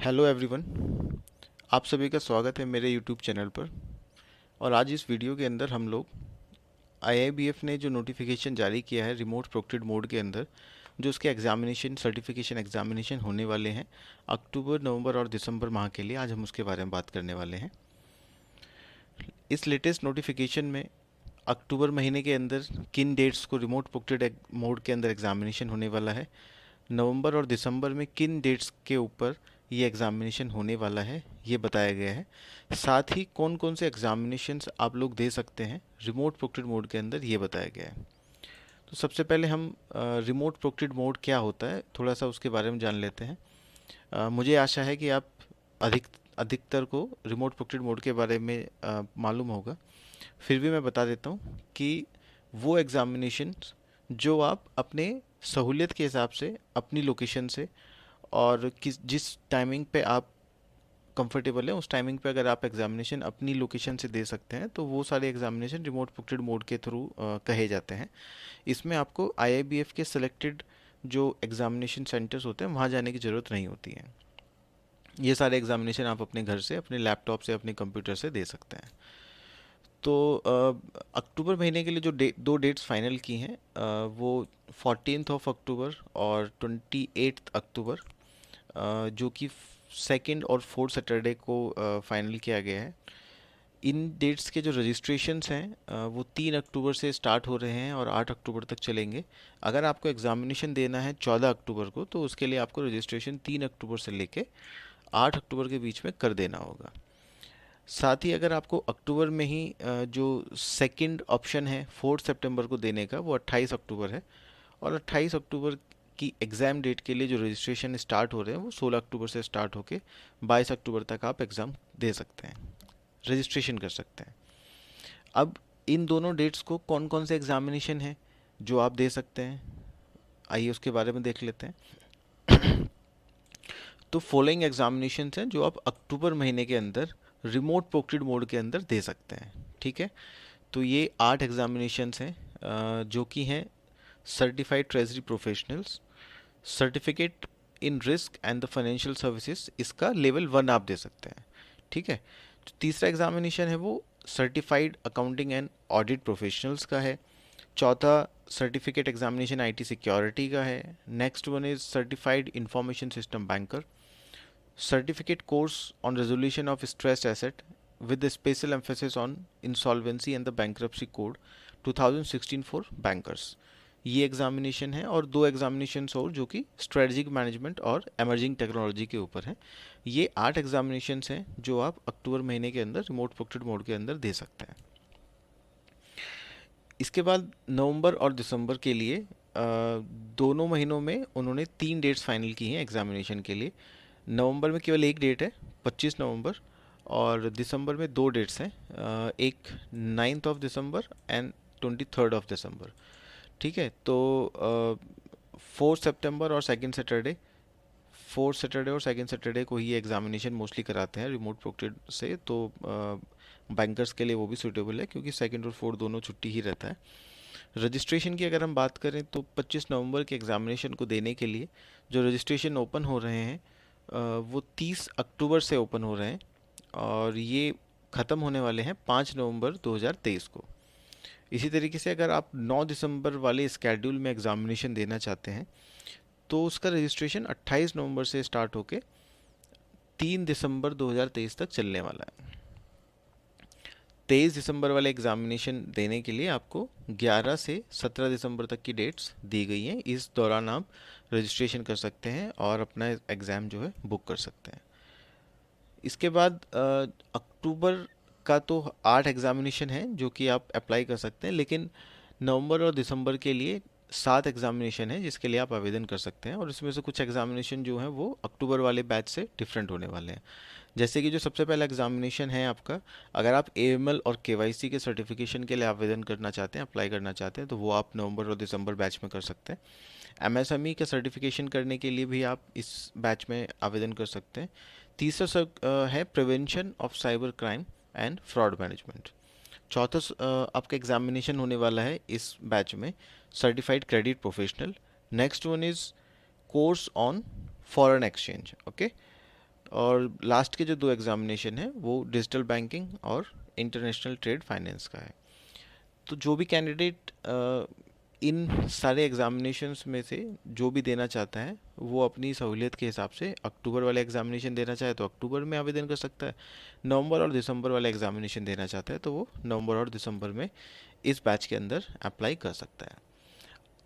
Hello everyone, आप सभी का स्वागत है मेरे यूट्यूब चैनल पर। और आज इस वीडियो के अंदर हम लोग आईआईबीएफ ने जो नोटिफिकेशन जारी किया है रिमोट प्रोक्टेड मोड के अंदर, जो उसके एग्जामिनेशन सर्टिफिकेशन एग्जामिनेशन होने वाले हैं अक्टूबर, नवंबर और दिसंबर माह के लिए, आज हम उसके बारे में बात करने वाले हैं। इस लेटेस्ट नोटिफिकेशन में अक्टूबर महीने के अंदर किन डेट्स को रिमोट प्रोक्टेड मोड के अंदर एग्जामिनेशन होने वाला है, नवंबर और दिसंबर में किन डेट्स के ऊपर ये एग्ज़ामिनेशन होने वाला है, ये बताया गया है। साथ ही कौन कौन से एग्ज़ामिनेशंस आप लोग दे सकते हैं रिमोट प्रोक्टेड मोड के अंदर, ये बताया गया है। तो सबसे पहले हम रिमोट प्रोक्टेड मोड क्या होता है थोड़ा सा उसके बारे में जान लेते हैं। मुझे आशा है कि आप अधिकतर को रिमोट प्रोक्टेड मोड के बारे में मालूम होगा। फिर भी मैं बता देता हूँ कि वो एग्ज़ामिनेशन जो आप अपने सहूलियत के हिसाब से अपनी लोकेशन से और जिस टाइमिंग पे आप कंफर्टेबल है उस टाइमिंग पे अगर आप एग्जामिनेशन अपनी लोकेशन से दे सकते हैं तो वो सारे एग्जामिनेशन रिमोट प्रोक्टेड मोड के थ्रू कहे जाते हैं। इसमें आपको आईआईबीएफ के सिलेक्टेड जो एग्जामिनेशन सेंटर्स होते हैं वहाँ जाने की ज़रूरत नहीं होती है। ये सारे एग्जामिनेशन आप अपने घर से, अपने लैपटॉप से, अपने कंप्यूटर से दे सकते हैं। तो अक्टूबर महीने के लिए जो दो डेट्स फाइनल की हैं, वो 14th ऑफ अक्टूबर और 28th अक्टूबर, जो कि सेकंड और फोर्थ सैटरडे को फाइनल किया गया है। इन डेट्स के जो रजिस्ट्रेशंस हैं वो 3 अक्टूबर से स्टार्ट हो रहे हैं और 8 अक्टूबर तक चलेंगे। अगर आपको एग्जामिनेशन देना है 14 अक्टूबर को तो उसके लिए आपको रजिस्ट्रेशन 3 अक्टूबर से लेके 8 अक्टूबर के बीच में कर देना होगा। साथ ही अगर आपको अक्टूबर में ही जो सेकंड ऑप्शन है 4 सितंबर को देने का, वो 28 अक्टूबर है। और 28 अक्टूबर की एग्ज़ाम डेट के लिए जो रजिस्ट्रेशन स्टार्ट हो रहे हैं वो 16 अक्टूबर से स्टार्ट होके 22 अक्टूबर तक आप एग्ज़ाम दे सकते हैं, रजिस्ट्रेशन कर सकते हैं। अब इन दोनों डेट्स को कौन कौन से एग्ज़ामिनेशन हैं जो आप दे सकते हैं, आइए उसके बारे में देख लेते हैं। तो फॉलोइंग एग्जामिनेशन हैं जो आप अक्टूबर महीने के अंदर रिमोट प्रोक्टेड मोड के अंदर दे सकते हैं। ठीक है, तो ये 8 एग्जामिनेशंस हैं, जो कि हैं certified treasury professionals, certificate in risk and the financial services, इसका लेवल 1 आप दे सकते हैं। ठीक है, तो तीसरा एग्जामिनेशन है वो certified accounting and audit professionals का है। चौथा सर्टिफिकेट एग्जामिनेशन आईटी सिक्योरिटी का है। Next one is certified information system banker, certificate course on resolution of stressed asset with a special emphasis on insolvency and the bankruptcy code 2016 for bankers. ये examination है और दो examination और जो कि strategic management और एमर्जिंग टेक्नोलॉजी के ऊपर है। ये 8 एग्जामिनेशन हैं जो आप अक्टूबर महीने के अंदर रिमोट प्रोक्टेड मोड के अंदर दे सकते हैं। इसके बाद नवंबर और दिसंबर के लिए दोनों महीनों में उन्होंने 3 डेट्स फाइनल की हैं एग्जामिनेशन के लिए। नवंबर में केवल एक डेट है 25 नवंबर, और दिसंबर में दो डेट्स हैं, एक 9th of December and 23rd of December. ठीक है, तो 4 सितंबर और सेकेंड सैटरडे, 4 सैटरडे और सेकेंड सैटरडे को ही एग्जामिनेशन मोस्टली कराते हैं रिमोट प्रोक्टेड से, तो बैंकर्स के लिए वो भी सूटेबल है क्योंकि सेकेंड और फोर्थ दोनों छुट्टी ही रहता है। रजिस्ट्रेशन की अगर हम बात करें तो 25 नवंबर के एग्जामिनेशन को देने के लिए जो रजिस्ट्रेशन ओपन हो रहे हैं वो 30 अक्टूबर से ओपन हो रहे हैं और ये ख़त्म होने वाले हैं 5 नवंबर 2023 को। इसी तरीके से अगर आप 9 दिसंबर वाले स्केड्यूल में एग्जामिनेशन देना चाहते हैं तो उसका रजिस्ट्रेशन 28 नवंबर से स्टार्ट होके 3 दिसंबर 2023 तक चलने वाला है। 23 दिसंबर वाले एग्जामिनेशन देने के लिए आपको 11 से 17 दिसंबर तक की डेट्स दी गई हैं। इस दौरान आप रजिस्ट्रेशन कर सकते हैं और अपना एग्ज़ाम जो है बुक कर सकते हैं। इसके बाद अक्टूबर का तो 8 एग्जामिनेशन है जो कि आप अप्लाई कर सकते हैं, लेकिन नवंबर और दिसंबर के लिए 7 एग्जामिनेशन है जिसके लिए आप आवेदन कर सकते हैं, और इसमें से कुछ एग्जामिनेशन जो हैं वो अक्टूबर वाले बैच से डिफरेंट होने वाले हैं। जैसे कि जो सबसे पहला एग्जामिनेशन है आपका, अगर आप एएमएल और केवाईसी के सर्टिफिकेशन के लिए आवेदन करना चाहते हैं, अप्लाई करना चाहते हैं, तो वो आप नवंबर और दिसंबर बैच में कर सकते हैं। एमएसएमई का सर्टिफिकेशन करने के लिए भी आप इस बैच में आवेदन कर सकते हैं। तीसरा है prevention of cyber crime and fraud management. चौथा आपका एग्जामिनेशन होने वाला है इस बैच में certified credit professional. Next one is course on foreign exchange. Okay, और लास्ट के जो 2 एग्जामिनेशन हैं वो डिजिटल बैंकिंग और इंटरनेशनल ट्रेड फाइनेंस का है। तो जो भी कैंडिडेट इन सारे एग्जामिनेशंस में से जो भी देना चाहता है वो अपनी सहूलियत के हिसाब से अक्टूबर वाले एग्जामिनेशन देना चाहे तो अक्टूबर में आवेदन कर सकता है, नवंबर और दिसंबर वाले एग्जामिनेशन देना चाहता है तो वो नवंबर और दिसंबर में इस बैच के अंदर अप्लाई कर सकता है।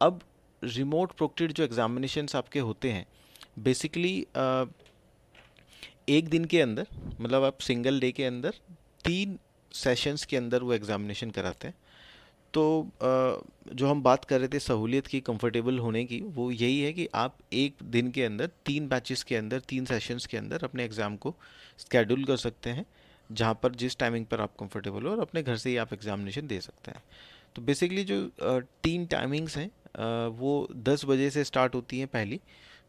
अब रिमोट प्रोक्टेड जो एग्जामिनेशंस आपके होते हैं बेसिकली एक दिन के अंदर, मतलब आप सिंगल डे के अंदर 3 सेशंस के अंदर वो एग्जामिनेशन कराते हैं। तो जो हम बात कर रहे थे सहूलियत की, कंफर्टेबल होने की, वो यही है कि आप एक दिन के अंदर 3 बैचेस के अंदर 3 सेशंस के अंदर अपने एग्ज़ाम को स्केड्यूल कर सकते हैं जहाँ पर जिस टाइमिंग पर आप कंफर्टेबल हो और अपने घर से ही आप एग्जामिनेशन दे सकते हैं। तो बेसिकली जो 3 टाइमिंग्स हैं वो 10 बजे से स्टार्ट होती हैं पहली,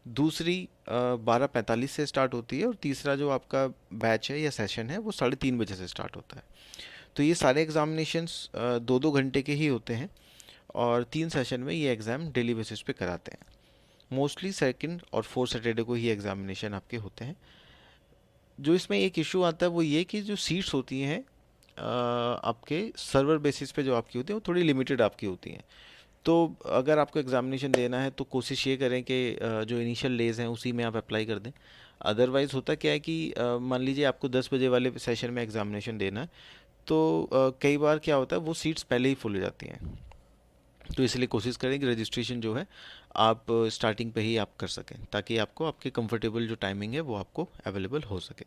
दूसरी 12:45 से स्टार्ट होती है और तीसरा जो आपका बैच है या सेशन है वो 3:30 बजे से स्टार्ट होता है। तो ये सारे एग्जामिनेशंस 2-2 घंटे के ही होते हैं और 3 सेशन में ये एग्ज़ाम डेली बेसिस पे कराते हैं। मोस्टली सेकंड और फोर्थ सैटरडे को ही एग्जामिनेशन आपके होते हैं। जो इसमें एक इशू आता है वो ये कि जो सीट्स होती हैं आपके सर्वर बेसिस पे जो आपकी होती हैं वो थोड़ी लिमिटेड आपकी होती हैं। तो अगर आपको एग्जामिनेशन देना है तो कोशिश ये करें कि जो इनिशियल डेज हैं उसी में आप अप्लाई कर दें। अदरवाइज़ होता क्या है कि मान लीजिए आपको 10 बजे वाले सेशन में एग्जामिनेशन देना है तो कई बार क्या होता है वो सीट्स पहले ही फुल हो जाती हैं। तो इसलिए कोशिश करें कि रजिस्ट्रेशन जो है आप स्टार्टिंग पे ही आप कर सकें ताकि आपको आपके कंफर्टेबल जो टाइमिंग है वो आपको अवेलेबल हो सके।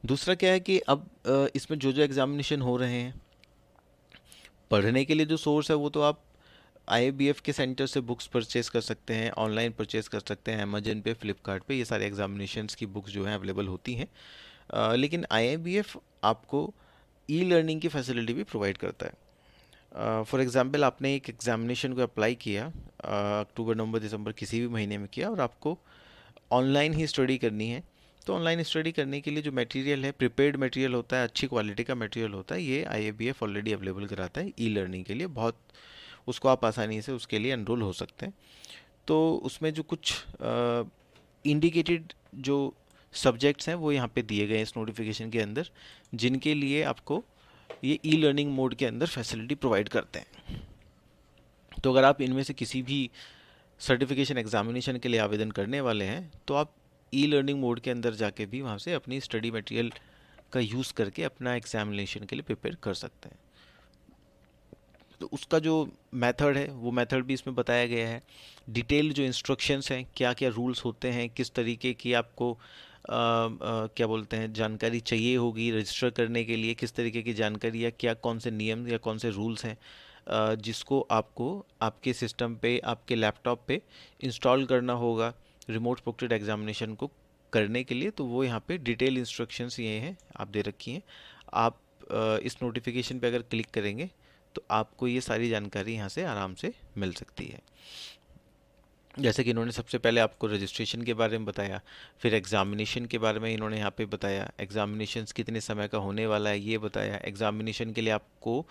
दूसरा क्या है कि अब इसमें जो जो एग्जामिनेशन हो रहे हैं पढ़ने के लिए जो सोर्स है वो तो आप IABF के सेंटर से बुक्स परचेज कर सकते हैं, ऑनलाइन परचेज कर सकते हैं, अमेजन पे, फ्लिपकार्ट पे, ये सारे एग्जामिनेशंस की बुक्स जो हैं अवेलेबल होती हैं। लेकिन IABF आपको ई लर्निंग की फैसिलिटी भी प्रोवाइड करता है। फॉर एग्जांपल आपने एक एग्जामिनेशन को अप्लाई किया अक्टूबर, नवंबर, दिसंबर किसी भी महीने में किया और आपको ऑनलाइन ही स्टडी करनी है। तो ऑनलाइन स्टडी करने के लिए जो मटेरियल है, प्रिपेयर्ड मटेरियल होता है, अच्छी क्वालिटी का मटेरियल होता है, ये IABF ऑलरेडी अवेलेबल कराता है ई लर्निंग के लिए। बहुत उसको आप आसानी से उसके लिए एनरोल हो सकते हैं। तो उसमें जो कुछ इंडिकेटेड जो सब्जेक्ट्स हैं वो यहाँ पे दिए गए हैं इस नोटिफिकेशन के अंदर, जिनके लिए आपको ये ई लर्निंग मोड के अंदर फैसिलिटी प्रोवाइड करते हैं। तो अगर आप इनमें से किसी भी सर्टिफिकेशन एग्जामिनेशन के लिए आवेदन करने वाले हैं तो आप ई लर्निंग मोड के अंदर जाके भी वहाँ से अपनी स्टडी मटेरियल का यूज़ करके अपना एग्जामिनेशन के लिए प्रिपेयर कर सकते हैं। तो उसका जो मेथड है वो मेथड भी इसमें बताया गया है। डिटेल जो इंस्ट्रक्शंस हैं, क्या क्या रूल्स होते हैं, किस तरीके की आपको क्या बोलते हैं जानकारी चाहिए होगी रजिस्टर करने के लिए, किस तरीके की जानकारी या क्या कौन से नियम या कौन से रूल्स हैं जिसको आपको आपके सिस्टम पे, आपके लैपटॉप पे इंस्टॉल करना होगा रिमोट प्रोक्टेड एग्जामिनेशन को करने के लिए। तो वो यहाँ पे डिटेल इंस्ट्रक्शंस ये हैं आप दे रखी हैं। आप इस नोटिफिकेशन पे अगर क्लिक करेंगे तो आपको ये सारी जानकारी यहाँ से आराम से मिल सकती है। जैसे कि इन्होंने सबसे पहले आपको रजिस्ट्रेशन के बारे में बताया, फिर एग्जामिनेशन के बारे में इन्होंने यहाँ पे बताया, एग्जामिनेशंस कितने समय का होने वाला है ये बताया, एग्जामिनेशन के लिए आपको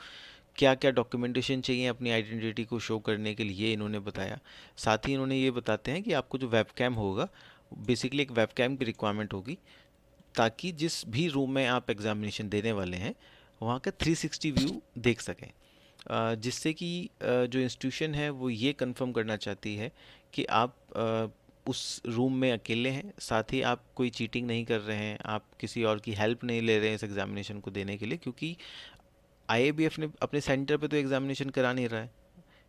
क्या क्या डॉक्यूमेंटेशन चाहिए अपनी आइडेंटिटी को शो करने के लिए इन्होंने बताया। साथ ही इन्होंने ये बताते हैं कि आपको जो वेबकैम होगा, बेसिकली एक वेबकैम की रिक्वायरमेंट होगी ताकि जिस भी रूम में आप एग्जामिनेशन देने वाले हैं वहाँ का 360 व्यू देख सकें, जिससे कि जो इंस्टीट्यूशन है वो ये कंफर्म करना चाहती है कि आप उस रूम में अकेले हैं, साथ ही आप कोई चीटिंग नहीं कर रहे हैं, आप किसी और की हेल्प नहीं ले रहे हैं इस एग्जामिनेशन को देने के लिए, क्योंकि IABF ने अपने सेंटर पे तो एग्जामिनेशन करा नहीं रहा है।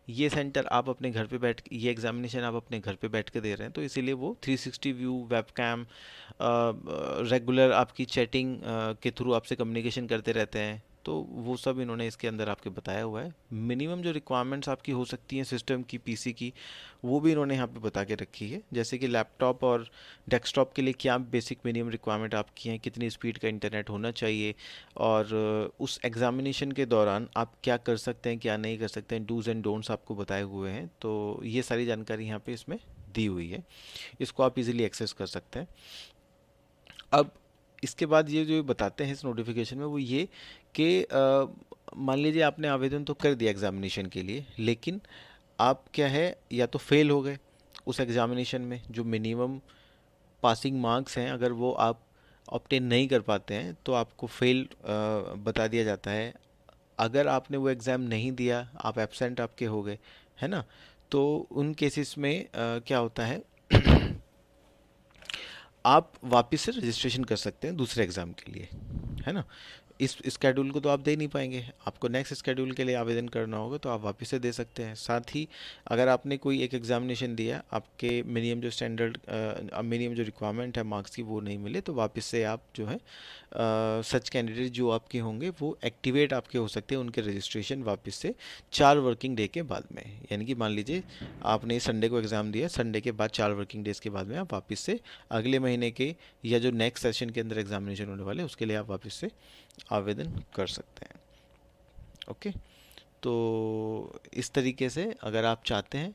ये सेंटर आप अपने घर पे बैठ ये एग्जामिनेशन आप अपने घर पे बैठ के दे रहे हैं, तो इसीलिए वो 360 व्यू, वेबकैम, रेगुलर आपकी चैटिंग के थ्रू आपसे कम्युनिकेशन करते रहते हैं। तो वो सब इन्होंने इसके अंदर आपके बताया हुआ है। मिनिमम जो रिक्वायरमेंट्स आपकी हो सकती हैं सिस्टम की, PC की, वो भी इन्होंने यहाँ पे बता के रखी है। जैसे कि लैपटॉप और डेस्कटॉप के लिए क्या बेसिक मिनिमम रिक्वायरमेंट आपकी हैं, कितनी स्पीड का इंटरनेट होना चाहिए, और उस एग्जामिनेशन के दौरान आप क्या कर सकते हैं क्या नहीं कर सकते हैं, डूज एंड डोंट्स आपको बताए हुए हैं। तो ये सारी जानकारी यहाँ पे इसमें दी हुई है, इसको आप इजीली एक्सेस कर सकते हैं। अब इसके बाद ये जो बताते हैं इस नोटिफिकेशन में वो ये कि मान लीजिए आपने आवेदन तो कर दिया एग्जामिनेशन के लिए, लेकिन आप क्या है या तो फेल हो गए उस एग्जामिनेशन में जो मिनिमम पासिंग मार्क्स हैं अगर वो आप ऑब्टेन नहीं कर पाते हैं तो आपको फेल बता दिया जाता है। अगर आपने वो एग्ज़ाम नहीं दिया, आप एब्सेंट आपके हो गए, है ना, तो उन केसेस में क्या होता है आप वापस से रजिस्ट्रेशन कर सकते हैं दूसरे एग्ज़ाम के लिए, है ना। इस स्केड्यूल को तो आप दे नहीं पाएंगे, आपको नेक्स्ट स्केड्यूल के लिए आवेदन करना होगा, तो आप वापस से दे सकते हैं। साथ ही अगर आपने कोई एक एग्जामिनेशन दिया, आपके मिनिमम जो स्टैंडर्ड मिनिमम जो रिक्वायरमेंट है मार्क्स की वो नहीं मिले, तो वापस से आप जो है सच कैंडिडेट जो आपके होंगे वो एक्टिवेट आपके हो सकते हैं उनके रजिस्ट्रेशन वापस से 4 वर्किंग डे के बाद में। यानी कि मान लीजिए आपने संडे को एग्ज़ाम दिया, संडे के बाद 4 वर्किंग डेज़ के बाद में आप वापस से अगले महीने के या जो नेक्स्ट सेशन के अंदर एग्जामिनेशन होने वाले उसके लिए आप वापस से आवेदन कर सकते हैं। ओके, तो इस तरीके से अगर आप चाहते हैं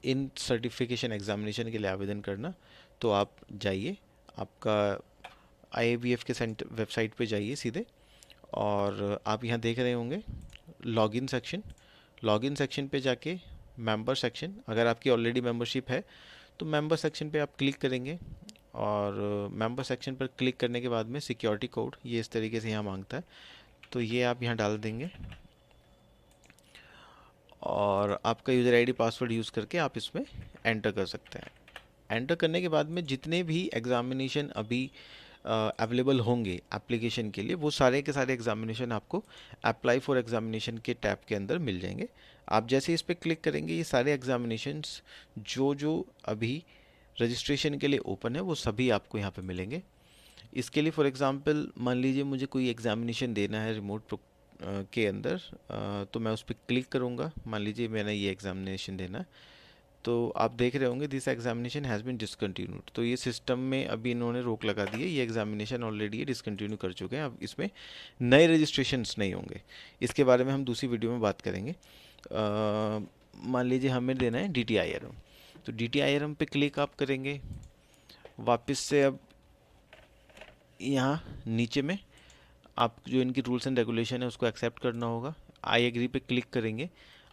इन सर्टिफिकेशन एग्जामिनेशन के लिए आवेदन करना, तो आप जाइए, आपका IABF के वेबसाइट पे जाइए सीधे, और आप यहाँ देख रहे होंगे लॉगिन सेक्शन। लॉगिन सेक्शन पे जाके मेंबर सेक्शन, अगर आपकी ऑलरेडी मेंबरशिप है तो मेंबर सेक्शन पे आप क्लिक करेंगे, और मेंबर सेक्शन पर क्लिक करने के बाद में सिक्योरिटी कोड ये इस तरीके से यहाँ मांगता है, तो ये आप यहाँ डाल देंगे और आपका यूज़र आईडी पासवर्ड यूज़ करके आप इसमें एंटर कर सकते हैं। एंटर करने के बाद में जितने भी एग्ज़ामिनेशन अभी अवेलेबल होंगे एप्लीकेशन के लिए, वो सारे के सारे एग्ज़ामिनेशन आपको अप्लाई फॉर एग्ज़ामिनेशन के टैब के अंदर मिल जाएंगे। आप जैसे इस पर क्लिक करेंगे, ये सारे एग्ज़ामिनेशंस जो जो अभी रजिस्ट्रेशन के लिए ओपन है वो सभी आपको यहाँ पे मिलेंगे। इसके लिए फॉर एग्ज़ाम्पल मान लीजिए मुझे कोई एग्ज़ामिनेशन देना है रिमोट के अंदर, तो मैं उस पर क्लिक करूँगा। मान लीजिए मैंने ये एग्ज़ामिनेशन देना है, तो आप देख रहे होंगे this examination has been discontinued, तो ये सिस्टम में अभी इन्होंने रोक लगा दी है, ये एग्जामिनेशन ऑलरेडी डिसकंटिन्यू कर चुके हैं, अब इसमें नए रजिस्ट्रेशंस नहीं होंगे। इसके बारे में हम दूसरी वीडियो में बात करेंगे। मान लीजिए हमें देना है DTIRM, तो DTIRM पे क्लिक आप करेंगे। वापस से अब यहाँ नीचे में आप जो इनकी रूल्स एंड रेगुलेशन है उसको एक्सेप्ट करना होगा। आई एग्री पे क्लिक करेंगे।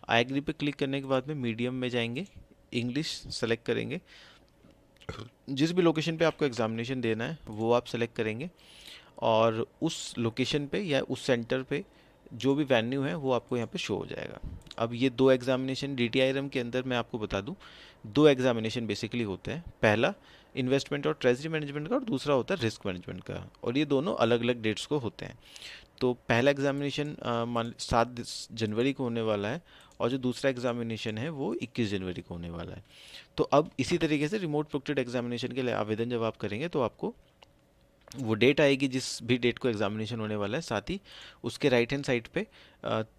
आई एग्री पे क्लिक करने के बाद में मीडियम में जाएंगे, इंग्लिश सेलेक्ट करेंगे। जिस भी लोकेशन पे आपको एग्जामिनेशन देना है वो आप सेलेक्ट करेंगे, और उस लोकेशन पे या उस सेंटर पे जो भी वेन्यू है वो आपको यहाँ पे शो हो जाएगा। अब ये 2 एग्जामिनेशन DTIRM के अंदर मैं आपको बता दूं, 2 एग्जामिनेशन बेसिकली होते हैं। पहला इन्वेस्टमेंट और ट्रेजरी मैनेजमेंट का, और दूसरा होता है रिस्क मैनेजमेंट का, और ये दोनों अलग अलग डेट्स को होते हैं। तो पहला एग्जामिनेशन 7 जनवरी को होने वाला है, और जो दूसरा एग्जामिनेशन है वो 21 जनवरी को होने वाला है। तो अब इसी तरीके से रिमोट प्रोक्टेड एग्जामिनेशन के लिए आवेदन जब आप करेंगे तो आपको वो डेट आएगी जिस भी डेट को एग्जामिनेशन होने वाला है। साथ ही उसके राइट हैंड साइड पे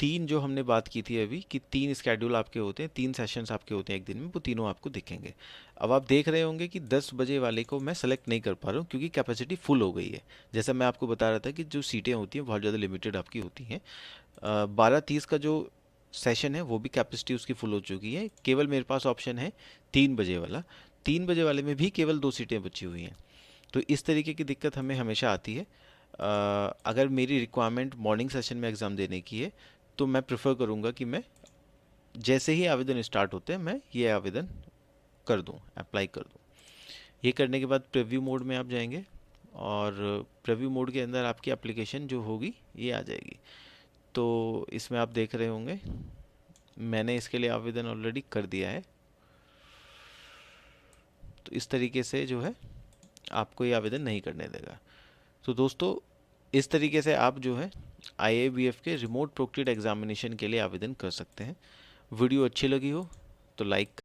3 जो हमने बात की थी अभी कि 3 स्केड्यूल आपके होते हैं, 3 सेशंस आपके होते हैं एक दिन में, वो तीनों आपको दिखेंगे। अब आप देख रहे होंगे कि 10 बजे वाले को मैं सेलेक्ट नहीं कर पा रहा हूँ क्योंकि कैपेसिटी फुल हो गई है। जैसा मैं आपको बता रहा था कि जो सीटें होती हैं बहुत ज़्यादा लिमिटेड आपकी होती हैं। 12:30 का जो सेशन है वो भी कैपेसिटी उसकी फुल हो चुकी है, केवल मेरे पास ऑप्शन है 3 बजे वाला। 3 बजे वाले में भी केवल 2 सीटें बची हुई हैं। तो इस तरीके की दिक्कत हमें हमेशा आती है। अगर मेरी रिक्वायरमेंट मॉर्निंग सेशन में एग्ज़ाम देने की है तो मैं प्रेफर करूँगा कि मैं जैसे ही आवेदन स्टार्ट होते हैं मैं ये आवेदन कर दूँ, अप्लाई कर दूँ। ये करने के बाद प्रीव्यू मोड में आप जाएंगे, और प्रीव्यू मोड के अंदर आपकी एप्लीकेशन जो होगी ये आ जाएगी। तो इसमें आप देख रहे होंगे मैंने इसके लिए आवेदन ऑलरेडी कर दिया है। तो इस तरीके से जो है आपको ये आवेदन नहीं करने देगा। तो दोस्तों इस तरीके से आप जो है IABF के रिमोट प्रोक्टेड एग्जामिनेशन के लिए आवेदन कर सकते हैं। वीडियो अच्छी लगी हो तो लाइक